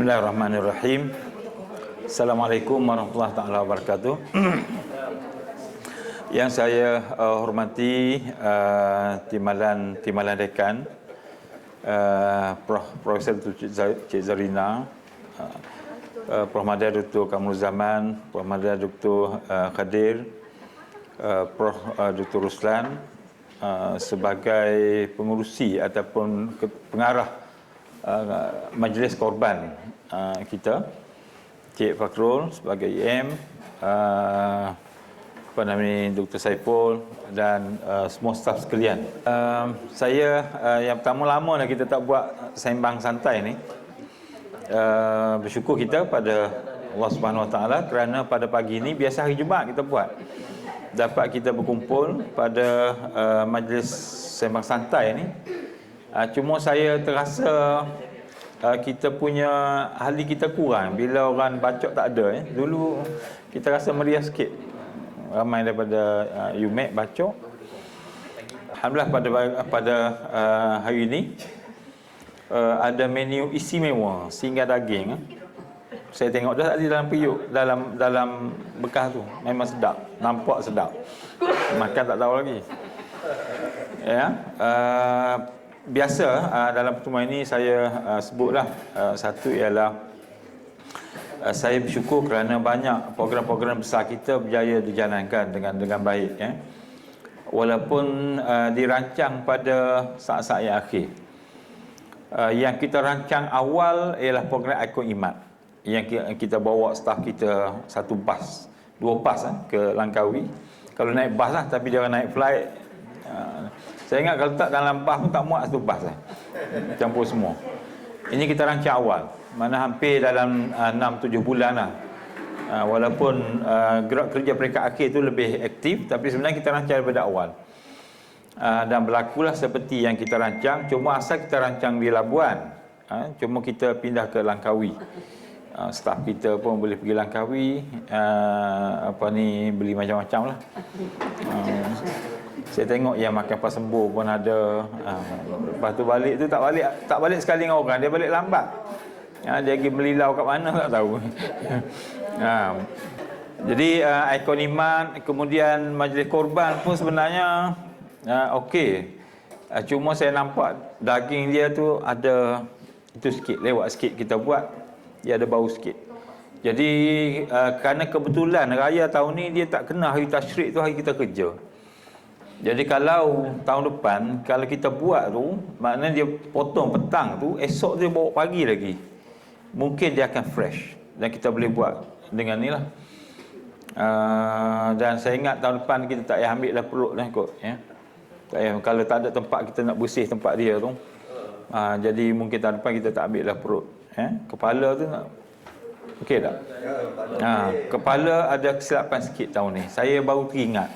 Bismillahirrahmanirrahim. Assalamualaikum warahmatullahi taala wabarakatuh. Yang saya hormati Timbalan Dekan, Profesor Cik Zarina, Prof. Madya Dr. Kamrul Zaman, Prof. Madya Dr. Khadir, Prof. Dr. Ruslan, sebagai pengurusi ataupun pengarah majlis korban kita, Cik Fakrul sebagai IM, Dr. Saiful dan semua staf sekalian. Saya yang pertama, lama dah kita tak buat sembang santai ni. Bersyukur kita pada Allah Subhanahu Wa Taala kerana pada pagi ni, biasa hari Jumaat kita buat, dapat kita berkumpul pada majlis sembang santai ni. Cuma saya terasa kita punya ahli kita kurang bila orang bacot tak ada. Dulu kita rasa meriah sikit, ramai daripada UMAC bacot. Alhamdulillah pada hari ini ada menu istimewa singgah daging. Saya tengok dah tadi dalam periuk, dalam bekas tu memang sedap, nampak sedap. Makan tak tahu lagi. Ya, biasa dalam pertemuan ini saya sebutlah, satu ialah saya bersyukur kerana banyak program-program besar kita berjaya dijalankan dengan baik, ya. Walaupun dirancang pada saat-saat yang akhir. Yang kita rancang awal ialah program Ikon Iman, yang kita bawa staf kita satu bas, dua bas ke Langkawi. Kalau naik bas lah, tapi dia orang naik flight. Saya ingat kalau tak dalam bas pun tak muat satu bas campur semua. Ini kita rancang awal, mana hampir dalam 6-7 bulan lah. Walaupun gerak kerja peringkat akhir tu lebih aktif, tapi sebenarnya kita rancang daripada awal. Dan berlakulah seperti yang kita rancang. Cuma asal kita rancang di Labuan, cuma kita pindah ke Langkawi. Staf kita pun boleh pergi Langkawi, beli macam-macam lah. Saya tengok yang makan pasembu pun ada. Lepas tu balik tu tak balik sekali dengan orang, dia balik lambat. Dia pergi melilau kat mana tak tahu. Jadi Ikon Iman, kemudian majlis korban pun sebenarnya okey. Cuma saya nampak daging dia tu ada itu sikit, lewat sikit kita buat, dia ada bau sikit. Jadi kerana kebetulan raya tahun ni dia tak kena hari tasyrik tu, hari kita kerja. Jadi kalau tahun depan, kalau kita buat tu, maknanya dia potong petang tu, esok dia bawa pagi lagi, mungkin dia akan fresh dan kita boleh buat dengan ni lah. Dan saya ingat tahun depan kita tak payah ambil dah perut dah kot, ya. Tak payah, kalau tak ada tempat kita nak bersih tempat dia tu, jadi mungkin tahun depan kita tak ambil dah perut, ya. Kepala tu nak okey tak? Kepala ada kesilapan sikit tahun ni, saya baru teringat.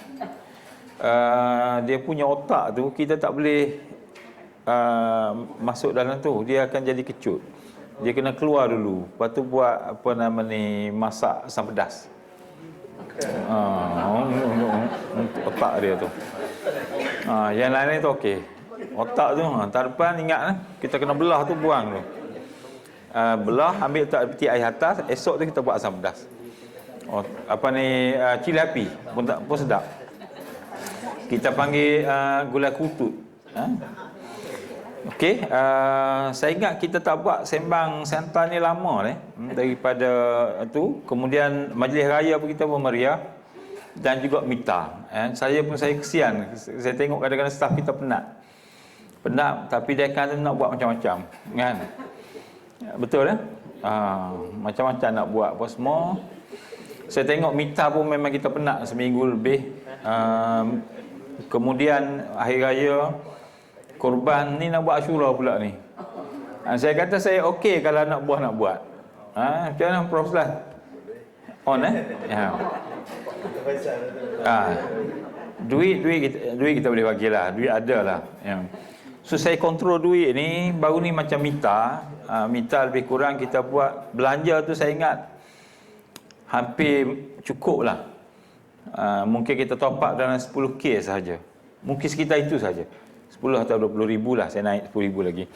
Dia punya otak tu kita tak boleh masuk dalam tu, dia akan jadi kecut. Dia kena keluar dulu, lepas tu buat masak asam pedas. Untuk otak dia tu. Yang lain tu okey. Otak tu tahun depan ingat, kita kena belah tu, buang tu. Belah, ambil tak peti air atas, esok tu kita buat asam pedas. Cili api pun sedap. Kita panggil gulai kutut. Okey, saya ingat kita tak buat sembang santai ni lama daripada tu. Kemudian majlis raya pun kita pun meriah, dan juga mita. Saya kesian. Saya tengok kadang-kadang staf kita penat, tapi dia kan nak buat macam-macam, kan? Betul macam-macam nak buat apa semua. Saya tengok mita pun memang kita penat seminggu lebih. Kemudian akhir raya korban ni nak buat Ashura pula ni. Saya kata saya okey kalau nak buat. Macam mana Prof Lan? On Duit kita boleh bagilah. Duit ada lah. So saya kontrol duit ni. Baru ni macam mita. Mita lebih kurang kita buat belanja tu, saya ingat hampir cukup lah. Mungkin kita top up dalam 10K sahaja. Mungkin sekitar itu saja, 10 atau 20 ribu lah. Saya naik 10 ribu lagi.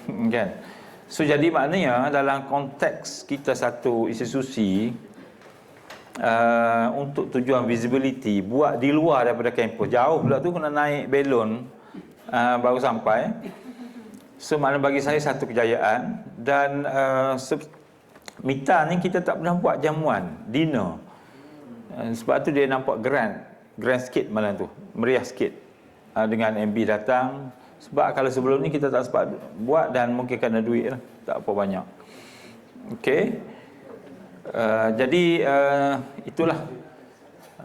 Kan? So jadi maknanya dalam konteks kita satu institusi, untuk tujuan visibility, buat di luar daripada kampus, jauh pula tu kena naik belon baru sampai. So maknanya bagi saya satu kejayaan. Dan MITA ni kita tak pernah buat jamuan, dinner. Sebab tu dia nampak grand sikit malam tu, meriah sikit, dengan MB datang. Sebab kalau sebelum ni kita tak sempat buat, dan mungkin kena duit lah, tak apa banyak. Okey. Jadi itulah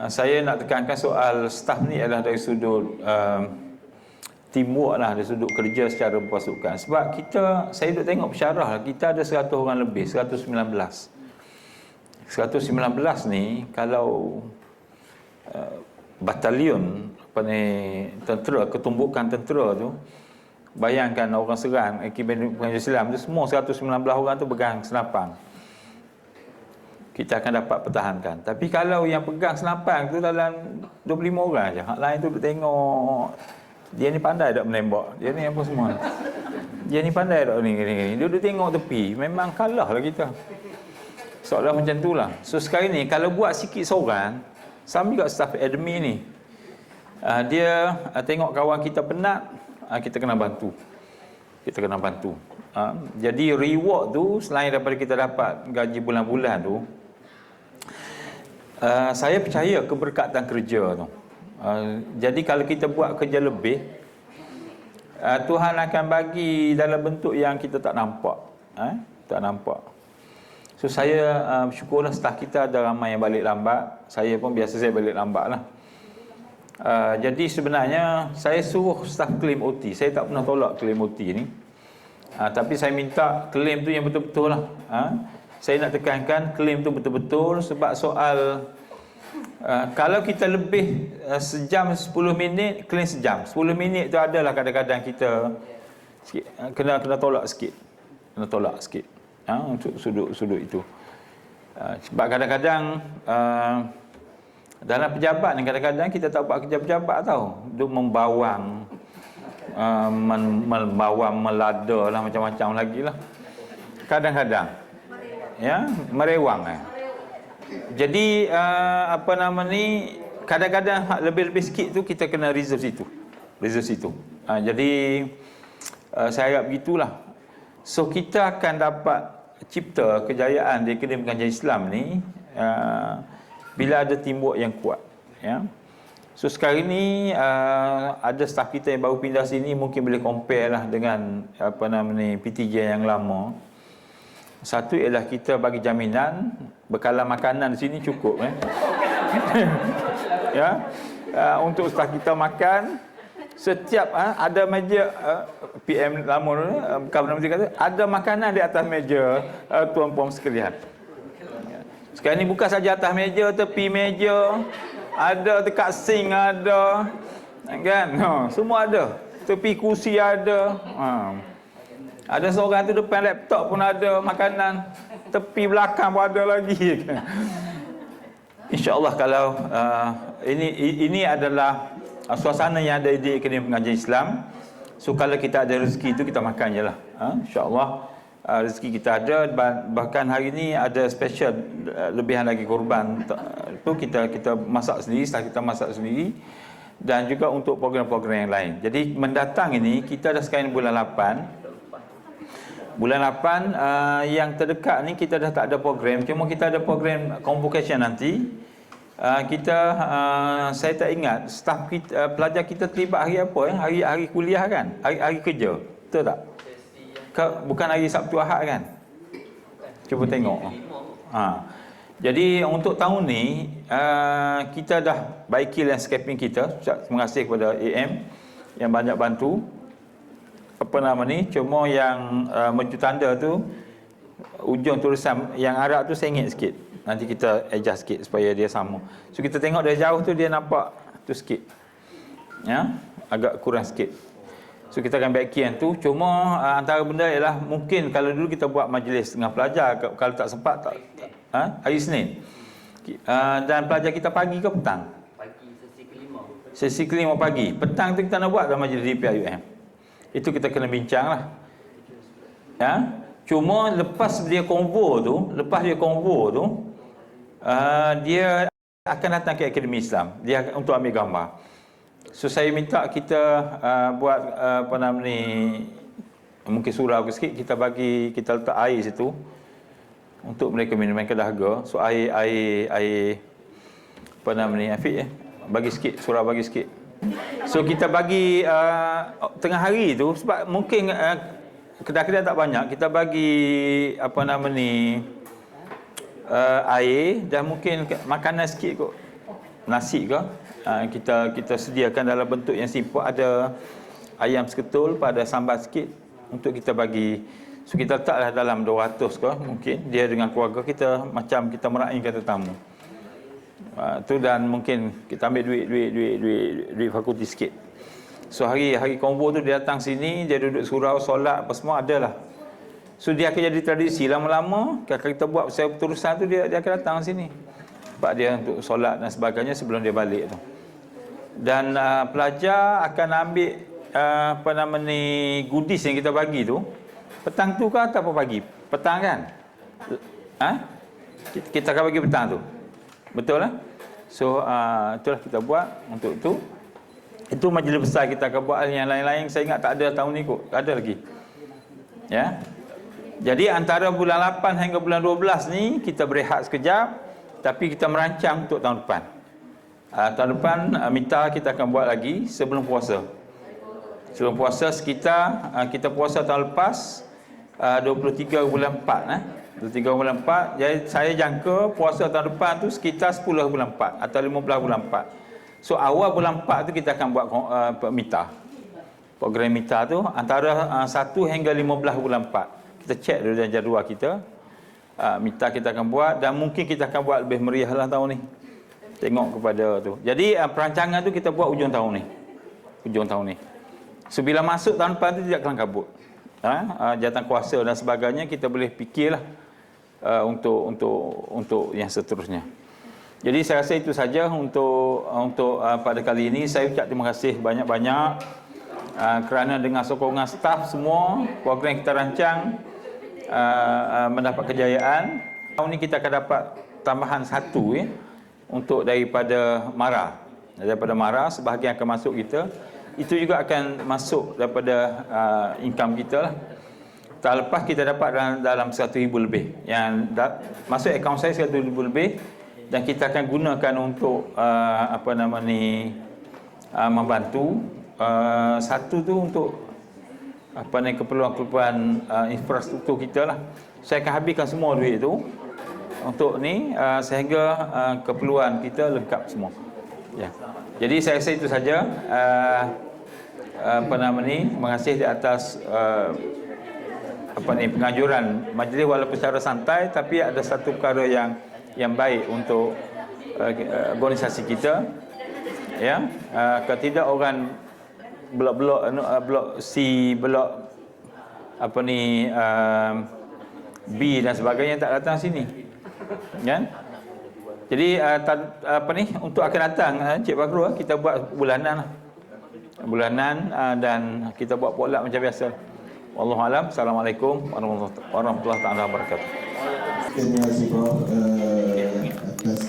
saya nak tekankan soal staff ni adalah dari sudut teamwork lah, dari sudut kerja secara berpasukan. Sebab saya duduk tengok pensyarah lah, kita ada 100 orang lebih, 119 ni. Kalau batalion tentera, ketumbukan tentera tu, bayangkan orang serang Akademi Pengajian Islam tu, semua 119 orang tu pegang senapang, kita akan dapat pertahankan. Tapi kalau yang pegang senapang tu dalam 25 orang je, hak lain tu duk tengok, dia ni pandai tak menembak, dia ni apa semua, dia ni pandai tak ni, dia duk tengok tepi, memang kalah lah kita. Soalan macam tu lah. So sekarang ni kalau buat sikit seorang, sama juga staff admin ni, dia tengok kawan kita penat, kita kena bantu. Jadi reward tu, selain daripada kita dapat gaji bulan-bulan tu, saya percaya keberkatan kerja tu. Jadi kalau kita buat kerja lebih, Tuhan akan bagi dalam bentuk yang kita tak nampak. So saya bersyukurlah staff kita ada ramai yang balik lambat. Saya pun biasa saya balik lambat lah. Jadi sebenarnya saya suruh staff claim OT. Saya tak pernah tolak claim OT ni. Tapi saya minta claim tu yang betul-betul lah. Saya nak tekankan claim tu betul-betul. Sebab soal kalau kita lebih sejam 10 minit, claim sejam. 10 minit tu adalah kadang-kadang kita kena tolak sikit. Untuk sudut itu. Sebab kadang-kadang dalam pejabat ni, kadang-kadang kita tak buat kerja pejabat tau, duk membawang, melada lah, macam-macam lagi lah kadang-kadang, ya, merewang. Jadi kadang-kadang lebih-lebih sikit tu kita kena reserve situ. Jadi saya harap begitulah. So kita akan dapat cipta kejayaan di Akademi Pengajian Islam ni bila ada teamwork yang kuat, ya. So sekarang ni ada staff kita yang baru pindah sini, mungkin boleh compare lah dengan PTJ yang lama. Satu ialah kita bagi jaminan bekalan makanan di sini cukup, ya. Untuk staff kita makan setiap ada meja, PM lama dulu, Kawan Menteri kata ada makanan di atas meja, tuan-puan sekalian. Sekarang ni bukan saja atas meja, tepi meja, ada dekat sink ada, kan? Semua ada. Tepi kursi ada. Ada seorang tu depan laptop pun ada makanan, tepi belakang pun ada lagi. InsyaAllah kalau ini adalah suasana yang ada di Akademi Pengajian Islam. So kalau kita ada rezeki tu kita makan je lah, InsyaAllah rezeki kita ada. Bahkan hari ni ada special lebihan lagi korban tu, kita masak sendiri, staff kita masak sendiri. Dan juga untuk program-program yang lain. Jadi mendatang ini kita dah sekarang bulan 8. Bulan 8 yang terdekat ni kita dah tak ada program. Cuma kita ada program convocation nanti. Saya tak ingat staff kita, pelajar kita terlibat hari apa, hari kuliah kan, hari kerja, betul tak? Bukan hari Sabtu Ahad kan? Cuba tengok. Jadi untuk tahun ni kita dah baiki landscaping kita. Terima kasih kepada AM yang banyak bantu. Cuma yang mencu tanda tu, ujung tulisan yang Arab tu sengit sikit. Nanti kita adjust sikit supaya dia sama. So kita tengok dari jauh tu dia nampak tu sikit, ya, agak kurang sikit. So kita akan baiki yang tu. Cuma antara benda ialah mungkin kalau dulu kita buat majlis dengan pelajar, kalau tak sempat hari Isnin. Dan pelajar kita pagi ke petang? Pagi, sesi kelima pagi. Petang tu kita nak buat dalam majlis DPIUM. Itu kita kena bincang lah, ya. Cuma lepas dia konvo tu, dia akan datang ke Akademi Islam. Dia untuk ambil gambar. So saya minta kita buat apa nama ni, mungkin surau sikit, kita letak air situ untuk mereka minum, mereka dahaga. So air apa nama ni, Afiq bagi sikit, surau bagi sikit. So kita bagi tengah hari tu, sebab mungkin kedai-kedai tak banyak, kita bagi apa nama ni, air dan mungkin makanan sikit kot, nasi ke, kita sediakan dalam bentuk yang simple, ada ayam seketul, ada sambal sikit untuk kita bagi. So kita letaklah dalam 200 ke, mungkin dia dengan keluarga kita macam kita meraihkan tetamu. Tu, dan mungkin kita ambil duit fakulti sikit. So hari konvo tu dia datang sini, dia duduk surau, solat apa semua adalah. So dia akan jadi tradisi lama-lama. Kalau kita buat secara berterusan tu, dia akan datang sini. Sebab dia untuk solat dan sebagainya sebelum dia balik tu. Dan pelajar akan ambil apa nama ni, goodies yang kita bagi tu petang tu ke atau pagi? Petang kan? Kita akan bagi petang tu. Betul lah? So itulah kita buat untuk tu. Itu majlis besar kita akan buat. Yang lain-lain saya ingat tak ada tahun ni kot. Tak ada lagi. Ya. Jadi antara bulan 8 hingga bulan 12 ni kita berehat sekejap, tapi kita merancang untuk tahun depan. Tahun depan minta kita akan buat lagi sebelum puasa. Sebelum puasa sekitar kita puasa tahun lepas 23 bulan 4 23 bulan 4. Jadi saya jangka puasa tahun depan tu sekitar 10 bulan 4 atau 15 bulan 4. So awal bulan 4 tu kita akan buat mita. Program mita tu antara 1 hingga 15 bulan 4. Kita cek dulu dalam jadual kita. Mita kita akan buat, dan mungkin kita akan buat lebih meriah lah tahun ni. Tengok kepada tu. Jadi perancangan tu kita buat ujung tahun ni. So bila masuk tahun depan tu tidak kelang kabut. Jawatan kuasa dan sebagainya kita boleh fikirlah untuk yang seterusnya. Jadi saya rasa itu saja untuk pada kali ini. Saya ucap terima kasih banyak-banyak kerana dengan sokongan staf semua, program kita rancang mendapat kejayaan. Tahun ini kita akan dapat tambahan 1 untuk daripada MARA. Sebahagian akan masuk kita. Itu juga akan masuk daripada income kita lah. Tahun lepas kita dapat dalam 100,000 lebih. Yang masuk akaun saya 100,000 lebih. Dan kita akan gunakan untuk apa nama ni, membantu. Satu tu untuk apa ni, keperluan infrastruktur kita lah. Saya akan habiskan semua duit tu untuk ni sehingga keperluan kita lengkap semua. Ya. Jadi saya rasa itu saja. Apa nama ni, terima kasih di atas apa ni, penganjuran majlis walaupun secara santai, tapi ada satu perkara yang baik untuk organisasi kita, ya. Kalau tidak orang blok C, blok apa ni, B dan sebagainya tak datang sini, kan? Jadi apa ni, untuk akan datang Cik Fakhrul, kita buat bulanan dan kita buat potluck macam biasa. Wallahu alam. Assalamualaikum warahmatullahi wabarakatuh. Terima kasih Prof atas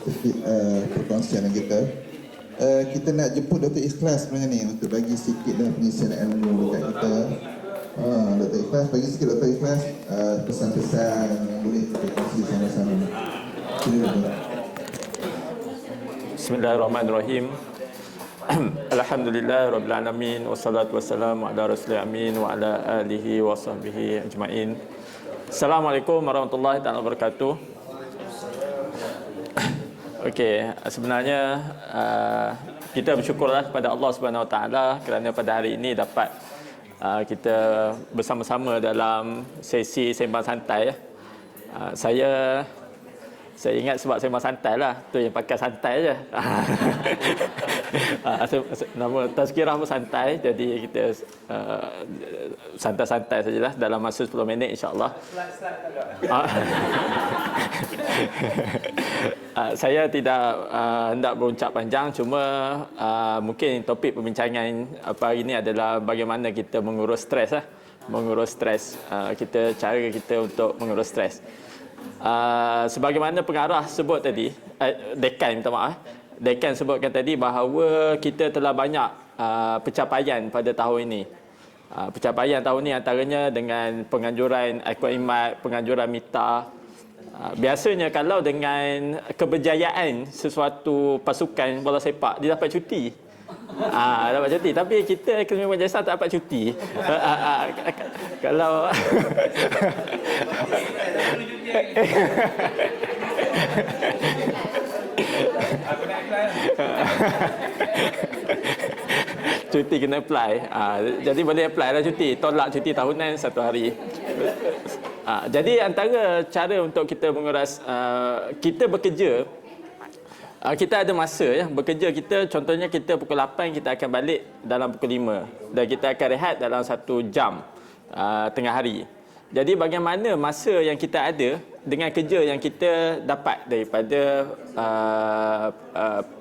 sedikit perkongsian kita. Kita nak jemput Dr. Ikhlas sebenarnya ni untuk bagi sedikit pengisian ilmu dekat kita. Dr. Ikhlas, bagi sikit Dr. Ikhlas pesan-pesan yang boleh kita kongsi sama-sama. Bismillahirrahmanirrahim. Alhamdulillah rabbil alamin, wassalatu wassalamu ala rasulil amin wa ala alihi wa sahbihi ajmain. Assalamualaikum warahmatullahi wabarakatuh. Okey, sebenarnya kita bersyukurlah kepada Allah Subhanahu Wa Taala kerana pada hari ini dapat kita bersama-sama dalam sesi sembang santai. Saya ingat sebab sembang santai lah, tu yang pakai santai je. Nama tazkirah pun santai, jadi kita santai-santai sajalah dalam masa 10 minit insya-Allah. Saya tidak hendak beruncap panjang, cuma mungkin topik perbincangan hari ini adalah bagaimana kita mengurus stres lah. mengurus stres. Cara kita untuk mengurus stres. Sebagaimana pengarah sebut tadi, dekan minta maaf. Dekan sebutkan tadi bahawa kita telah banyak pencapaian pada tahun ini. Pencapaian tahun ini antaranya dengan penganjuran Al-Quran, penganjuran MITA. Biasanya kalau dengan keberjayaan sesuatu pasukan bola sepak, dia dapat cuti. Dapat cuti. Tapi kita Akademi Madrasah tak dapat cuti. Kalau cuti kena apply. Jadi boleh apply lah cuti. Tolak cuti tahunan 1 hari. Jadi antara cara untuk kita menguras, kita bekerja, kita ada masa ya. Bekerja kita, contohnya kita pukul 8 kita akan balik dalam pukul 5. Dan kita akan rehat dalam 1 jam tengah hari. Jadi bagaimana masa yang kita ada dengan kerja yang kita dapat daripada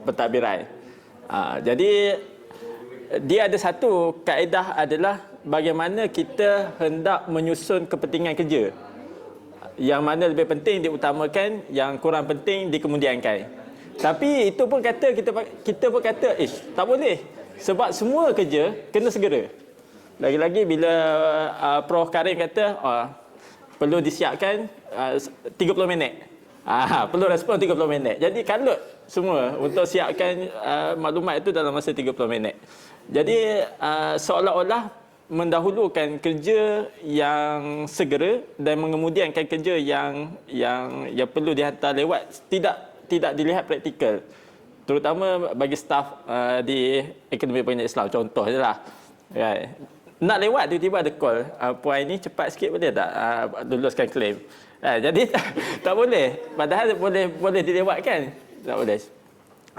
pentadbiran. Jadi dia ada satu kaedah adalah bagaimana kita hendak menyusun kepentingan kerja. Yang mana lebih penting diutamakan, yang kurang penting dikemudiankan. Tapi itu pun kita pun kata, tak boleh. Sebab semua kerja kena segera. Lagi-lagi bila Prof Karim kata perlu disiapkan 30 minit. Perlu respon 30 minit. Jadi kalut semua untuk siapkan maklumat itu dalam masa 30 minit. Jadi seolah-olah mendahulukan kerja yang segera dan mengemudiankan kerja yang perlu dihantar lewat tidak dilihat praktikal. Terutama bagi staf di Akademi Pengajian Islam, contoh jelah. Right. Nak lewat tiba-tiba ada call, puan ini cepat sikit boleh tak luluskan claim. Jadi tak boleh. Padahal boleh dilewatkan. Tak boleh.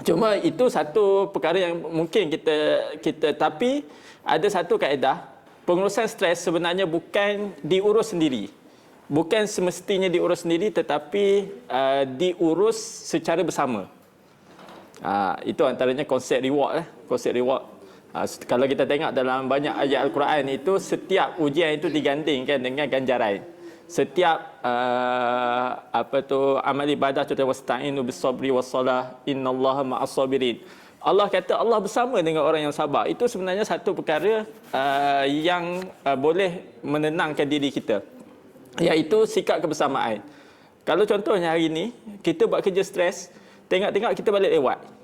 Cuma itu satu perkara yang mungkin kita tapi ada satu kaedah, pengurusan stres sebenarnya bukan diurus sendiri. Bukan semestinya diurus sendiri tetapi diurus secara bersama. Itu antaranya konsep reward konsep reward. Kalau kita tengok dalam banyak ayat Al-Quran itu, setiap ujian itu digandingkan dengan ganjaran. Setiap amal ibadah, contoh wasta'inu bis-sabri was-salah innallaha ma'as-sabirin. Allah kata Allah bersama dengan orang yang sabar. Itu sebenarnya satu perkara yang boleh menenangkan diri kita, iaitu sikap kebersamaan. Kalau contohnya hari ini kita buat kerja stres, tengok-tengok kita balik lewat.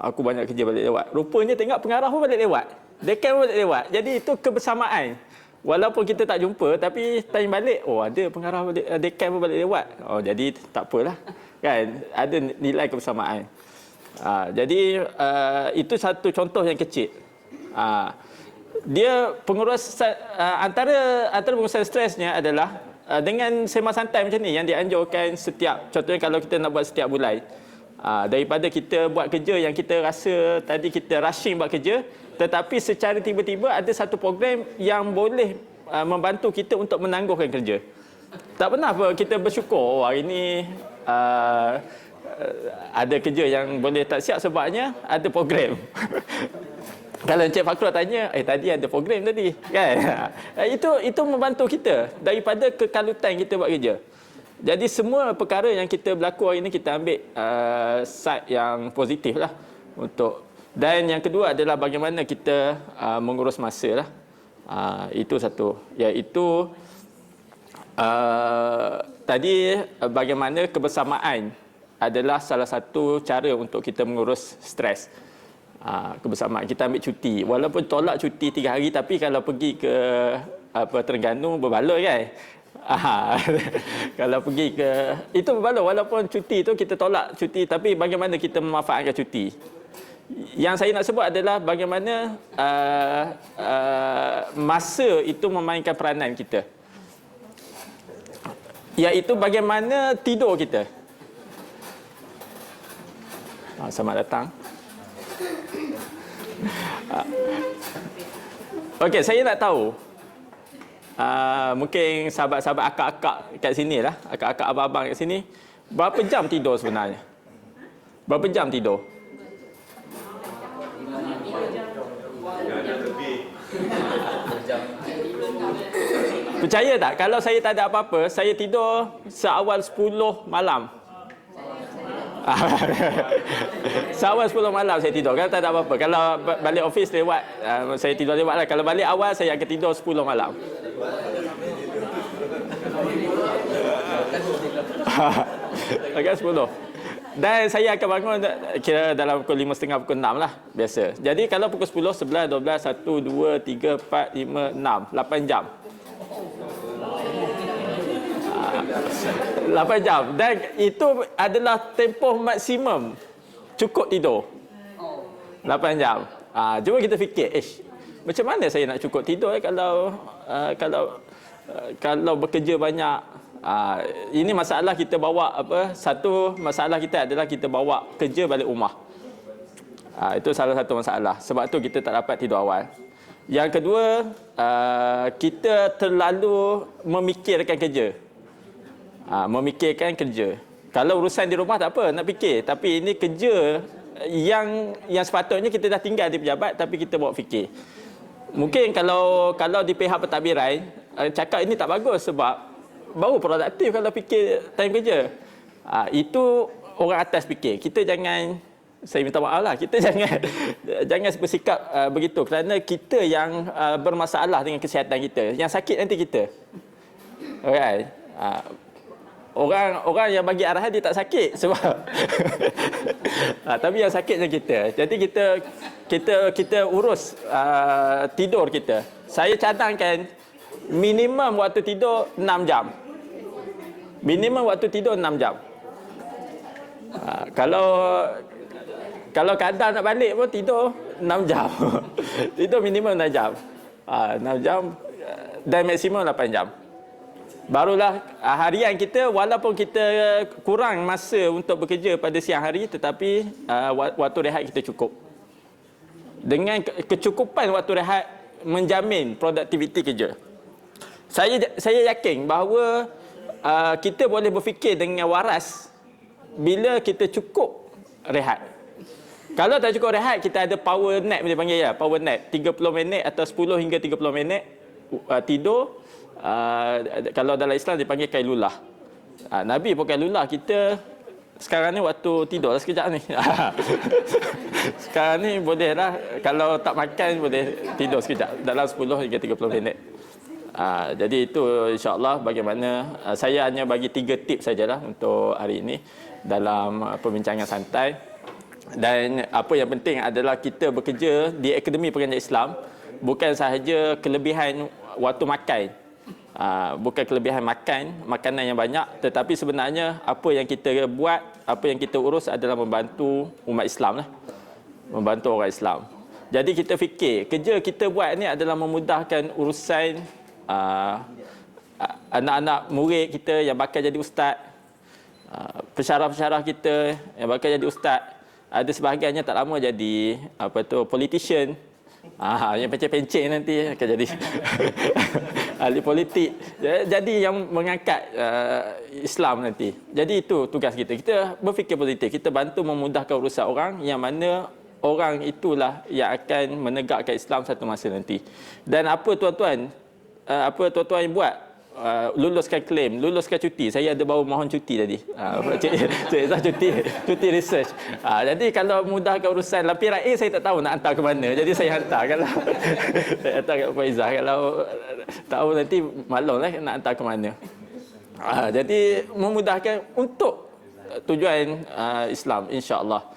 Aku banyak kerja balik lewat. Rupanya tengok pengarah pun balik lewat, dekan pun balik lewat. Jadi itu kebersamaan. Walaupun kita tak jumpa, tapi tanya balik, ada pengarah balik, dekan pun balik lewat. Jadi tak apalah. Kan? Ada nilai kebersamaan. Jadi itu satu contoh yang kecil. Dia pengurus antara pengurusan stresnya adalah dengan sembang santai macam ni yang dianjurkan setiap, contohnya kalau kita nak buat setiap bulan. Daripada kita buat kerja yang kita rasa tadi kita rushing buat kerja, tetapi secara tiba-tiba ada satu program yang boleh membantu kita untuk menangguhkan kerja. Tak pernah kita bersyukur hari ini ada kerja yang boleh tak siap sebabnya ada program. Kalau Encik Fakrul tanya, tadi ada program tadi, kan? Itu membantu kita daripada kekalutan kita buat kerja. Jadi semua perkara yang kita berlaku hari ini kita ambil side yang positif lah untuk. Dan yang kedua adalah bagaimana kita mengurus masa lah. Itu satu. Iaitu tadi bagaimana kebersamaan adalah salah satu cara untuk kita mengurus stres. Kebersamaan, kita ambil cuti. Walaupun tolak cuti 3 hari, tapi kalau pergi ke Terengganu berbaloi kan. Kalau pergi ke itu berbaloi, walaupun cuti itu kita tolak cuti, tapi bagaimana kita memanfaatkan cuti. Yang saya nak sebut adalah bagaimana masa itu memainkan peranan kita, iaitu bagaimana tidur kita. Selamat datang. Okey, saya nak tahu, mungkin sahabat-sahabat akak-akak kat sini lah, akak-akak abang-abang kat sini, berapa jam tidur sebenarnya? Berapa jam tidur? Percaya tak? Kalau saya tak ada apa-apa, saya tidur seawal 10 malam. Seawal 10 malam saya tidur. Kalau tak ada apa-apa. Kalau balik office lewat, saya tidur lewat lah. Kalau balik awal, saya akan tidur 10 malam. Agak 10. Dan saya akan bangun kira dalam pukul 5.30, pukul 6 lah. Biasa. Jadi kalau pukul 10, 11, 12, 1, 2, 3, 4, 5, 6. 8 jam. 8 jam. Dan itu adalah tempoh maksimum cukup tidur. 8 jam. Cuma kita fikir, macam mana saya nak cukup tidur kalau bekerja banyak. Ini masalah kita bawa apa? Satu masalah kita adalah kita bawa kerja balik rumah. Itu salah satu masalah. Sebab tu kita tak dapat tidur awal. Yang kedua, kita terlalu memikirkan kerja. Memikirkan kerja. Kalau urusan di rumah tak apa nak fikir, tapi ini kerja yang sepatutnya kita dah tinggal di pejabat tapi kita bawa fikir. Mungkin kalau di pihak pentadbiran cakap ini tak bagus sebab baru produktif kalau fikir time kerja. Itu orang atas fikir. Kita jangan, saya minta maaf lah, kita jangan bersikap begitu kerana kita yang bermasalah dengan kesihatan kita. Yang sakit nanti kita. Alright. Orang yang bagi arahan dia tak sakit sebab tapi yang sakitnya kita. Jadi kita urus tidur kita. Saya cadangkan minimum waktu tidur 6 jam. Minimum waktu tidur 6 jam. Kalau kadang nak balik pun tidur 6 jam. Tidur minimum 6 jam. 6 jam dan maksimum 8 jam. Barulah harian kita, walaupun kita kurang masa untuk bekerja pada siang hari, tetapi waktu rehat kita cukup. Dengan kecukupan waktu rehat menjamin produktiviti kerja. Saya yakin bahawa kita boleh berfikir dengan waras bila kita cukup rehat. Kalau tak cukup rehat, kita ada power nap, dia panggil ya, power nap 30 minit atau 10 hingga 30 minit tidur. Kalau dalam Islam dipanggil kailulah. Nabi pun kailulah. Kita sekarang ni waktu tidur lah sekejap ni. Sekarang ni boleh lah, kalau tak makan boleh tidur sekejap dalam 10 hingga 30 minit. Jadi itu insya-Allah bagaimana saya hanya bagi 3 tips sajalah untuk hari ini dalam perbincangan santai. Dan apa yang penting adalah kita bekerja di Akademi Pengajian Islam bukan sahaja kelebihan waktu makan. Bukan kelebihan makanan yang banyak, tetapi sebenarnya apa yang kita buat, apa yang kita urus adalah membantu umat Islam lah. Membantu orang Islam. Jadi kita fikir, kerja kita buat ni adalah memudahkan urusan anak-anak murid kita yang bakal jadi ustaz, pensyarah-pensyarah kita yang bakal jadi ustaz. Ada sebahagiannya tak lama jadi politician. Yang pencet-pencet nanti akan jadi ahli politik. Jadi yang mengangkat Islam nanti. Jadi itu tugas kita. Kita berfikir positif. Kita bantu memudahkan urusan orang yang mana orang itulah yang akan menegakkan Islam satu masa nanti. Dan apa tuan-tuan yang buat? Luluskan klaim, luluskan cuti. Saya ada baru mohon cuti tadi. Cuti research. Jadi kalau mudahkan urusan lampiran A, saya tak tahu nak hantar ke mana. Jadi saya hantar saya hantar ke Faizah. Kalau tahu nanti maklumlah nak hantar ke mana. Jadi memudahkan untuk tujuan Islam, insya-Allah.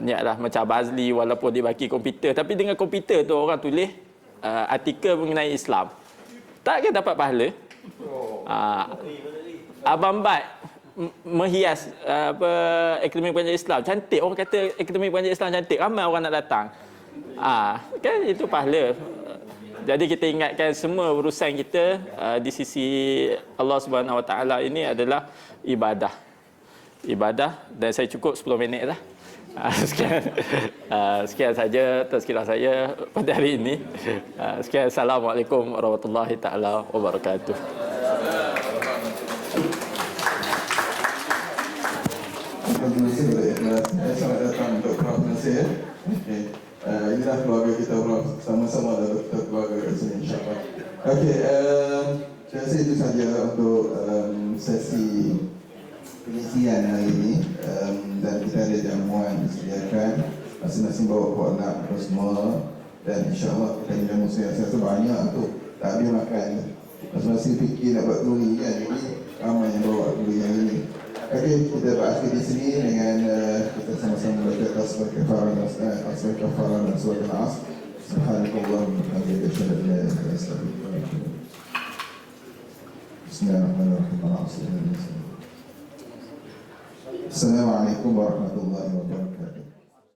Niatlah macam Bazli, walaupun dia bagi komputer, tapi dengan komputer tu orang tulis artikel mengenai Islam. Takkan dapat pahala. Abang Bat menghias Akademi Pengajian Islam cantik. Orang kata Akademi Pengajian Islam cantik, ramai orang nak datang. Kan itu pahala. Jadi kita ingatkan semua urusan kita di sisi Allah Subhanahu Wa Taala ini adalah ibadah. Dan saya cukup 10 minit lah. Sekian saja tazkirah saya pada hari ini. Sekian, Assalamualaikum warahmatullahi taala wabarakatuh. Terima kasih kepada ikhlas. Selamat datang untuk Prof. Nasir. Inilah keluarga kita bro, sama-sama dah kita keluarga kat sini insyaAllah. Okey, saya rasa itu saja untuk sesi pengisian hari ini. Dan kita ada jamuan disediakan, masing-masing bawa anak apa semua, dan insyaAllah kita jamu saya rasa banyak tu, tak habis makan. Masing-masing fikir nak buat duri kan, jadi ramai yang bawa duri yang ini. Okey, kita berakhir di sini dengan kita sama-sama baca tasbih kafarah dan surah Al-As. Subhanallah wa bihamdihi asyhadu an la ilaha illa anta astaghfiruka wa atubu ilaik. Bismillahirrahmanirrahim. Assalamualaikum warahmatullahi wabarakatuh.